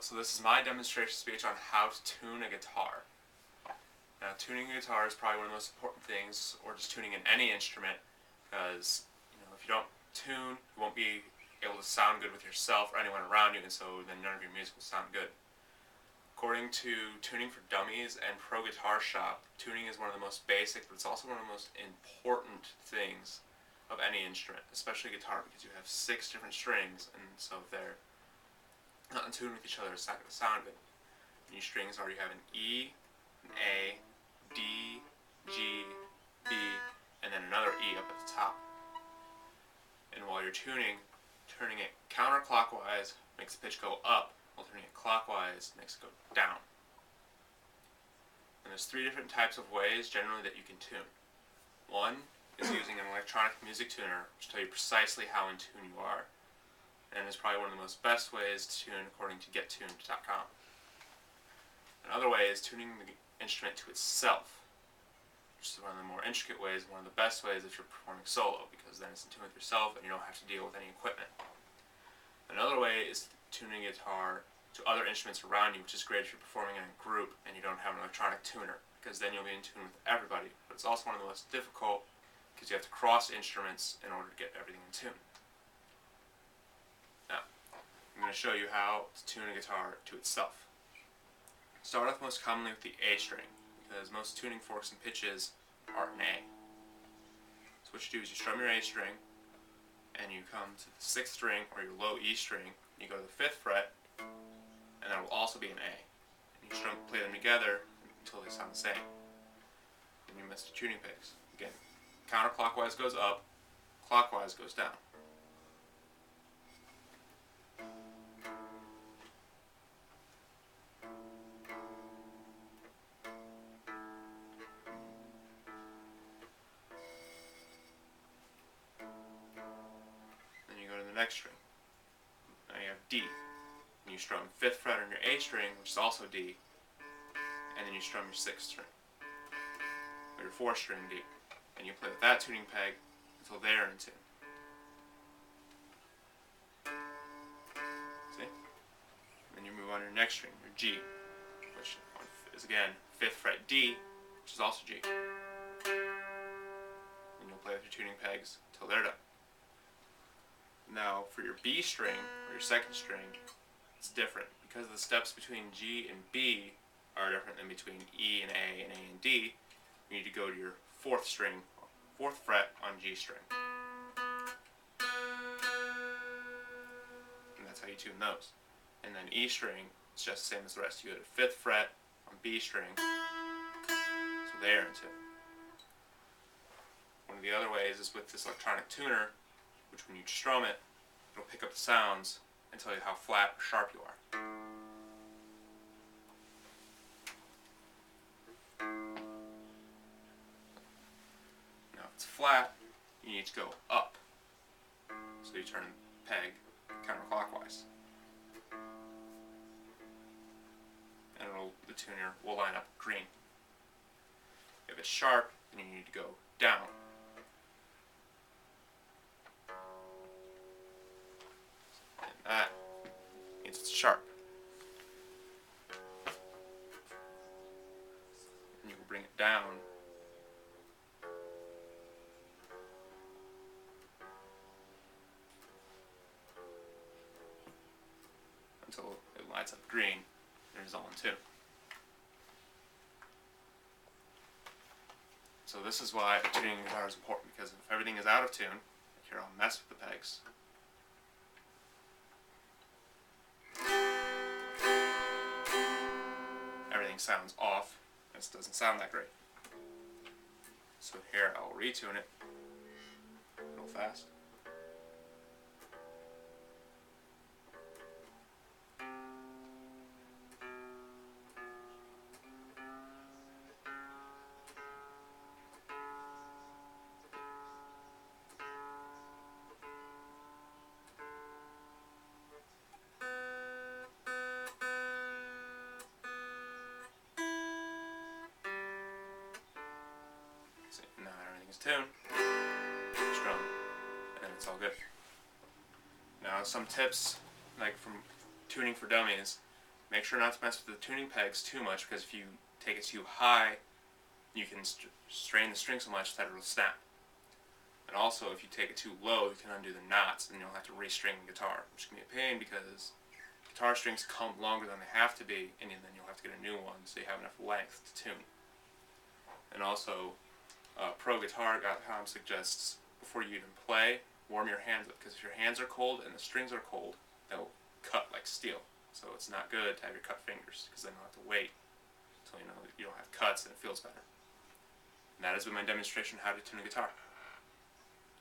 So this is my demonstration speech on how to tune a guitar. Now, tuning a guitar is probably one of the most important things, or just tuning in any instrument, because if you don't tune, you won't be able to sound good with yourself or anyone around you, and so then none of your music will sound good. According to Tuning for Dummies and Pro Guitar Shop, tuning is one of the most basic, but it's also one of the most important things of any instrument, especially guitar, because you have 6 different strings, and so if they're not in tune with each other, it's not going to sound good. And these strings already have an E, an A, D, G, B, and then another E up at the top. And while you're tuning, turning it counterclockwise makes the pitch go up, while turning it clockwise makes it go down. And there's 3 different types of ways generally that you can tune. One is using an electronic music tuner, which will tell you precisely how in tune you are, and is probably one of the most best ways to tune according to gettuned.com. Another way is tuning the instrument to itself, which is one of the more intricate ways, one of the best ways if you're performing solo, because then it's in tune with yourself and you don't have to deal with any equipment. Another way is tuning a guitar to other instruments around you, which is great if you're performing in a group and you don't have an electronic tuner, because then you'll be in tune with everybody. But it's also one of the most difficult, because you have to cross instruments in order to get everything in tune. Now, I'm going to show you how to tune a guitar to itself. Start off most commonly with the A string, because most tuning forks and pitches are an A. So what you do is you strum your A string, and you come to the 6th string, or your low E string, and you go to the 5th fret, and that will also be an A. And you play them together until they sound the same. And you miss the tuning pegs. Again, counterclockwise goes up, clockwise goes down. Then you go to the next string. Now you have D. And you strum 5th fret on your A string, which is also D, and then you strum your 6th string, or your 4th string D, and you play with that tuning peg until they're in tune. See? And then you move on to your next string, your G, which is again 5th fret D, which is also G. And you'll play with your tuning pegs until they're done. Now for your B string, or your 2nd string, it's different, because the steps between G and B are different than between E and A and D. You need to go to your 4th string, 4th fret on G string. And that's how you tune those. And then E string, it's just the same as the rest. You go to 5th fret on B string, so they're in tune. One of the other ways is with this electronic tuner, which when you strum it, it'll pick up the sounds and tell you how flat or sharp you are. Now if it's flat, you need to go up. So you turn the peg counterclockwise. And the tuner will line up green. If it's sharp, then you need to go down. That means it's sharp. And you will bring it down until it lights up green and is all in tune. So this is why tuning a guitar is important, because if everything is out of tune, like here I'll mess with the pegs, everything sounds off, and it doesn't sound that great. So here I'll retune it real fast. Now everything is tuned, strum, and it's all good. Now some tips, like from Tuning for Dummies, Make sure not to mess with the tuning pegs too much, because if you take it too high, you can strain the string so much that it'll snap. And also, if you take it too low, you can undo the knots, and you'll have to restring the guitar, which can be a pain because guitar strings come longer than they have to be, and then you'll have to get a new one so you have enough length to tune. And also, ProGuitar.com suggests before you even play, warm your hands up, because if your hands are cold and the strings are cold, they'll cut like steel. So it's not good to have your cut fingers, because then you'll have to wait until you know you don't have cuts and it feels better. And that has been my demonstration on how to tune a guitar.